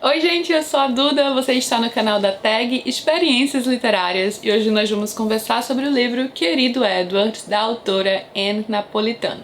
Oi gente, eu sou a Duda, você está no canal da Tag Experiências Literárias e hoje nós vamos conversar sobre o livro Querido Edward, da autora Ann Napolitano.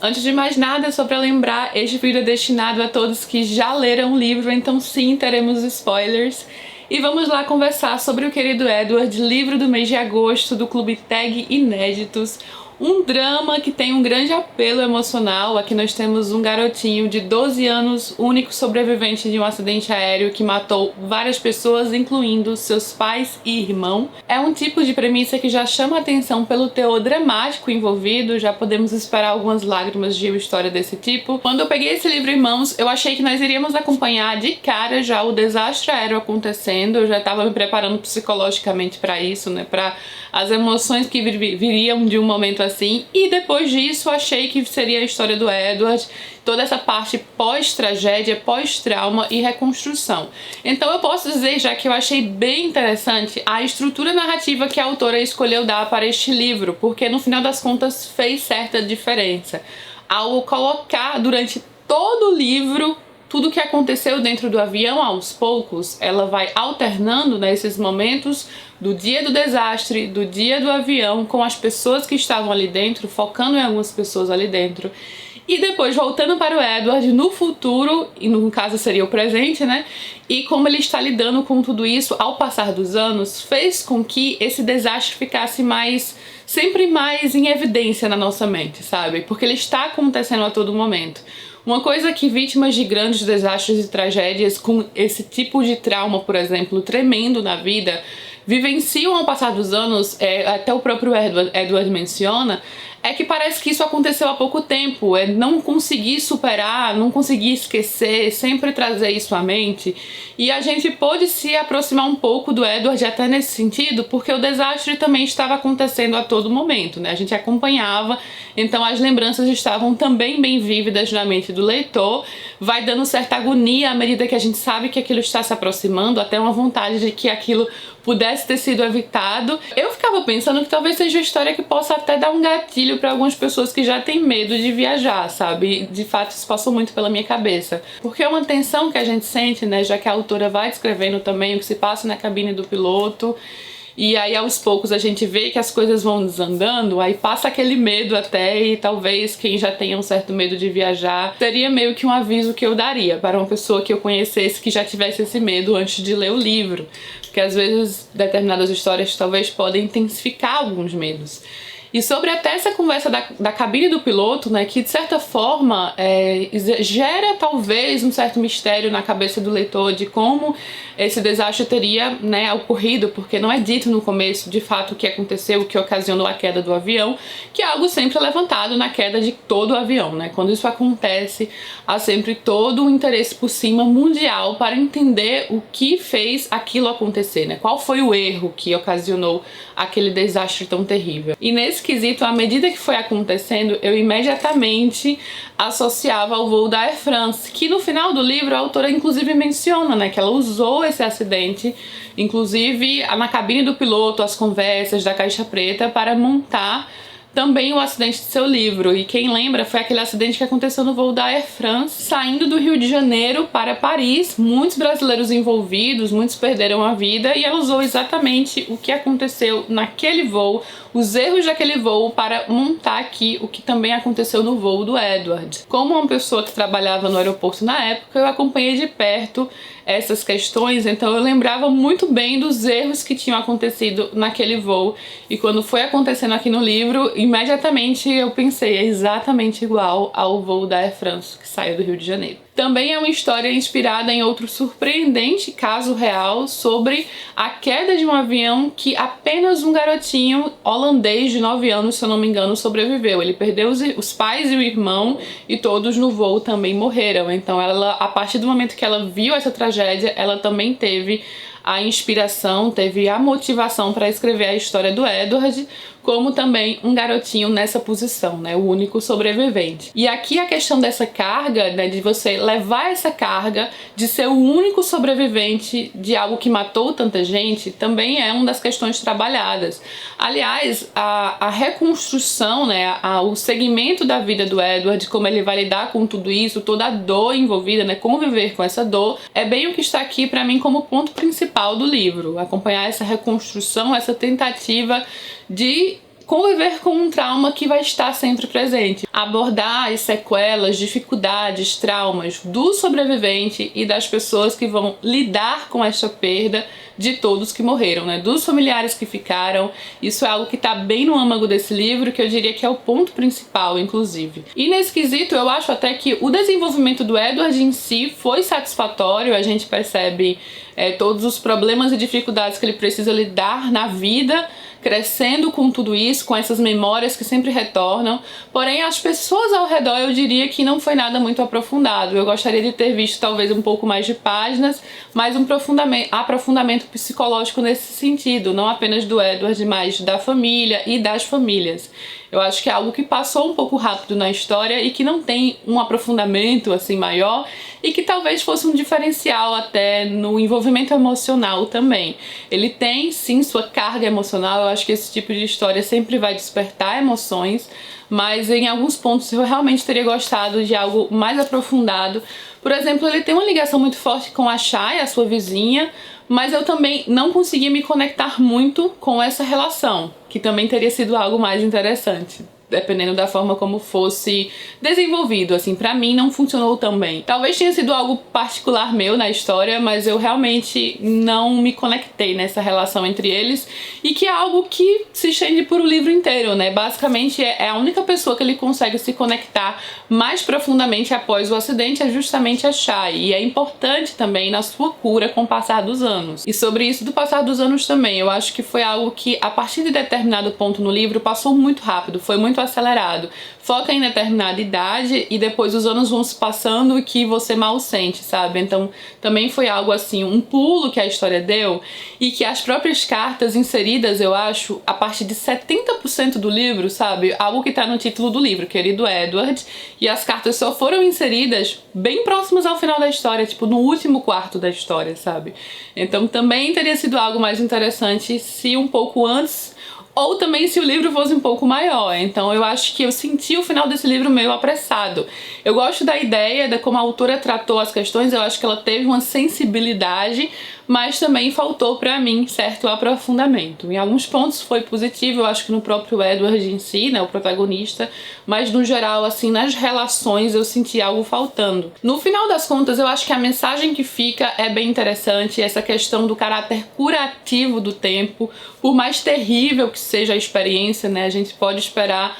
Antes de mais nada, só para lembrar, este vídeo é destinado a todos que já leram o livro, então sim, teremos spoilers. E vamos lá conversar sobre o Querido Edward, livro do mês de agosto do Clube Tag Inéditos. Um drama que tem um grande apelo emocional. Aqui nós temos um garotinho de 12 anos, único sobrevivente de um acidente aéreo que matou várias pessoas, incluindo seus pais e irmão. É um tipo de premissa que já chama atenção pelo teor dramático envolvido, já podemos esperar algumas lágrimas de uma história desse tipo. Quando eu peguei esse livro em mãos, eu achei que nós iríamos acompanhar de cara já o desastre aéreo acontecendo. Eu já estava me preparando psicologicamente para isso, né, para as emoções que viriam de um momento assim, e depois disso achei que seria a história do Edward, toda essa parte pós-tragédia, pós-trauma e reconstrução. Então eu posso dizer já que eu achei bem interessante a estrutura narrativa que a autora escolheu dar para este livro, porque no final das contas fez certa diferença. Ao colocar durante todo o livro tudo o que aconteceu dentro do avião aos poucos, ela vai alternando nesses momentos do dia do desastre, do dia do avião, com as pessoas que estavam ali dentro, focando em algumas pessoas ali dentro. E depois voltando para o Edward no futuro, e no caso seria o presente, né? E como ele está lidando com tudo isso ao passar dos anos, fez com que esse desastre ficasse sempre mais em evidência na nossa mente, sabe? Porque ele está acontecendo a todo momento. Uma coisa que vítimas de grandes desastres e tragédias com esse tipo de trauma, por exemplo, tremendo na vida, vivenciam ao passar dos anos, até o próprio Edward menciona, é que parece que isso aconteceu há pouco tempo, não conseguir superar, não conseguir esquecer, sempre trazer isso à mente. E a gente pôde se aproximar um pouco do Edward até nesse sentido, porque o desastre também estava acontecendo a todo momento, né? A gente acompanhava, então as lembranças estavam também bem vívidas na mente do leitor, vai dando certa agonia à medida que a gente sabe que aquilo está se aproximando, até uma vontade de que aquilo pudesse ter sido evitado. Eu ficava pensando que talvez seja uma história que possa até dar um gatilho para algumas pessoas que já têm medo de viajar, sabe? De fato, isso passou muito pela minha cabeça. Porque é uma tensão que a gente sente, né? Já que a autora vai descrevendo também o que se passa na cabine do piloto. E aí aos poucos a gente vê que as coisas vão desandando, aí passa aquele medo até, e talvez quem já tenha um certo medo de viajar, seria meio que um aviso que eu daria para uma pessoa que eu conhecesse que já tivesse esse medo antes de ler o livro. Porque às vezes determinadas histórias talvez podem intensificar alguns medos. E sobre até essa conversa da cabine do piloto, né, que de certa forma gera talvez um certo mistério na cabeça do leitor de como esse desastre teria, né, ocorrido, porque não é dito no começo de fato o que aconteceu, o que ocasionou a queda do avião, que é algo sempre levantado na queda de todo o avião, né? Quando isso acontece, há sempre todo um interesse por cima mundial para entender o que fez aquilo acontecer, né? Qual foi o erro que ocasionou aquele desastre tão terrível. E nesse quesito, à medida que foi acontecendo, eu imediatamente associava ao voo da Air France, que no final do livro a autora inclusive menciona, né, que ela usou esse acidente, inclusive na cabine do piloto, as conversas da caixa preta, para montar também o acidente de seu livro. E quem lembra, foi aquele acidente que aconteceu no voo da Air France, saindo do Rio de Janeiro para Paris. Muitos brasileiros envolvidos, muitos perderam a vida, e ela usou exatamente o que aconteceu naquele voo, os erros daquele voo, para montar aqui o que também aconteceu no voo do Edward. Como uma pessoa que trabalhava no aeroporto na época, eu acompanhei de perto essas questões, então eu lembrava muito bem dos erros que tinham acontecido naquele voo, e quando foi acontecendo aqui no livro, imediatamente eu pensei, é exatamente igual ao voo da Air France que saiu do Rio de Janeiro. Também é uma história inspirada em outro surpreendente caso real sobre a queda de um avião que apenas um garotinho holandês de 9 anos, se eu não me engano, sobreviveu. Ele perdeu os pais e o irmão, e todos no voo também morreram. Então ela, a partir do momento que ela viu essa tragédia, ela também teve a inspiração, teve a motivação para escrever a história do Edward, como também um garotinho nessa posição, né, o único sobrevivente. E aqui a questão dessa carga, né, de você levar essa carga de ser o único sobrevivente de algo que matou tanta gente, também é uma das questões trabalhadas. Aliás, a reconstrução, né, o segmento da vida do Edward, como ele vai lidar com tudo isso, toda a dor envolvida, né, conviver com essa dor, é bem o que está aqui para mim como ponto principal do livro. Acompanhar essa reconstrução, essa tentativa de conviver com um trauma que vai estar sempre presente. Abordar as sequelas, dificuldades, traumas do sobrevivente e das pessoas que vão lidar com essa perda de todos que morreram, né? Dos familiares que ficaram. Isso é algo que tá bem no âmago desse livro, que eu diria que é o ponto principal, inclusive. E nesse quesito, eu acho até que o desenvolvimento do Edward em si foi satisfatório. A gente percebe todos os problemas e dificuldades que ele precisa lidar na vida, crescendo com tudo isso, com essas memórias que sempre retornam. Porém, as pessoas ao redor, eu diria que não foi nada muito aprofundado. Eu gostaria de ter visto talvez um pouco mais de páginas, mais um aprofundamento psicológico nesse sentido, não apenas do Edward, mas da família e das famílias. Eu acho que é algo que passou um pouco rápido na história e que não tem um aprofundamento assim maior, e que talvez fosse um diferencial até no envolvimento emocional também. Ele tem sim sua carga emocional, eu acho que esse tipo de história sempre vai despertar emoções, mas em alguns pontos eu realmente teria gostado de algo mais aprofundado. Por exemplo, ele tem uma ligação muito forte com a Shai, a sua vizinha, mas eu também não conseguia me conectar muito com essa relação, que também teria sido algo mais interessante, dependendo da forma como fosse desenvolvido. Assim, pra mim não funcionou tão bem. Talvez tenha sido algo particular meu na história, mas eu realmente não me conectei nessa relação entre eles, e que é algo que se estende por o livro inteiro, né? Basicamente é a única pessoa que ele consegue se conectar mais profundamente após o acidente é justamente a Shai, e é importante também na sua cura com o passar dos anos. E sobre isso do passar dos anos também, eu acho que foi algo que a partir de determinado ponto no livro passou muito rápido, foi muito acelerado. Foca em determinada idade e depois os anos vão se passando e que você mal sente, sabe? Então também foi algo assim, um pulo que a história deu, e que as próprias cartas inseridas, eu acho, a partir de 70% do livro, sabe? Algo que tá no título do livro, Querido Edward, e as cartas só foram inseridas bem próximas ao final da história, tipo no último quarto da história, sabe? Então também teria sido algo mais interessante se um pouco antes, ou também se o livro fosse um pouco maior. Então eu acho que eu senti o final desse livro meio apressado. Eu gosto da ideia, de como a autora tratou as questões, eu acho que ela teve uma sensibilidade, mas também faltou pra mim certo aprofundamento. Em alguns pontos foi positivo, eu acho que no próprio Edward em si, né, o protagonista, mas no geral, assim, nas relações eu senti algo faltando. No final das contas, eu acho que a mensagem que fica é bem interessante, essa questão do caráter curativo do tempo. Por mais terrível que seja a experiência, né, a gente pode esperar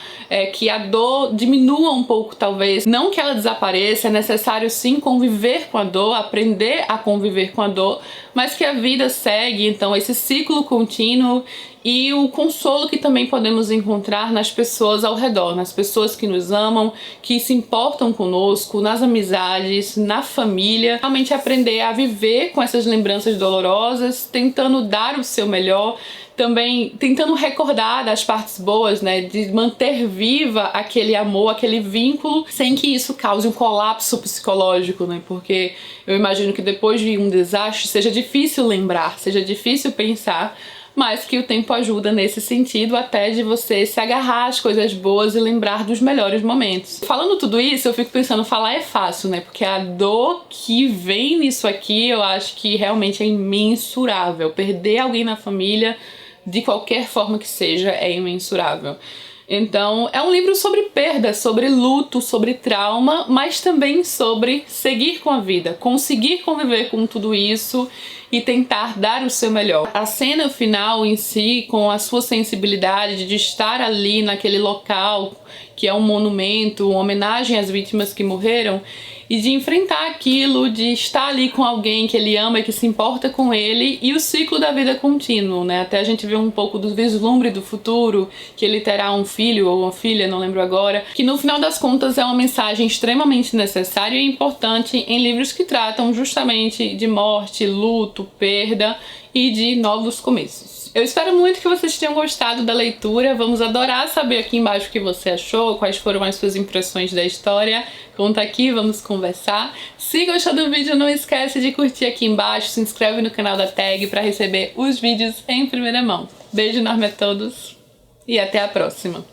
que a dor diminua um pouco, talvez. Não que ela desapareça, é necessário sim conviver com a dor, aprender a conviver com a dor, mas que a vida segue, então esse ciclo contínuo, e o consolo que também podemos encontrar nas pessoas ao redor, nas pessoas que nos amam, que se importam conosco, nas amizades, na família. Realmente aprender a viver com essas lembranças dolorosas, tentando dar o seu melhor, também tentando recordar das partes boas, né, de manter viva aquele amor, aquele vínculo, sem que isso cause um colapso psicológico, né, porque eu imagino que depois de um desastre seja difícil lembrar, seja difícil pensar, mas que o tempo ajuda nesse sentido, até de você se agarrar às coisas boas e lembrar dos melhores momentos. Falando tudo isso, eu fico pensando, falar é fácil, né? Porque a dor que vem nisso aqui, eu acho que realmente é imensurável. Perder alguém na família, de qualquer forma que seja, é imensurável. Então, é um livro sobre perda, sobre luto, sobre trauma, mas também sobre seguir com a vida, conseguir conviver com tudo isso e tentar dar o seu melhor. A cena final em si, com a sua sensibilidade de estar ali naquele local, que é um monumento, uma homenagem às vítimas que morreram, e de enfrentar aquilo, de estar ali com alguém que ele ama e que se importa com ele, e o ciclo da vida contínuo, né? Até a gente vê um pouco do vislumbre do futuro, que ele terá um filho ou uma filha, não lembro agora, que no final das contas é uma mensagem extremamente necessária e importante em livros que tratam justamente de morte, luto, perda e de novos começos. livros. Eu espero muito que vocês tenham gostado da leitura. Vamos adorar saber aqui embaixo o que você achou, quais foram as suas impressões da história. Conta aqui, vamos conversar. Se gostou do vídeo, não esquece de curtir aqui embaixo, se inscreve no canal da Tag para receber os vídeos em primeira mão. Beijo enorme a todos e até a próxima!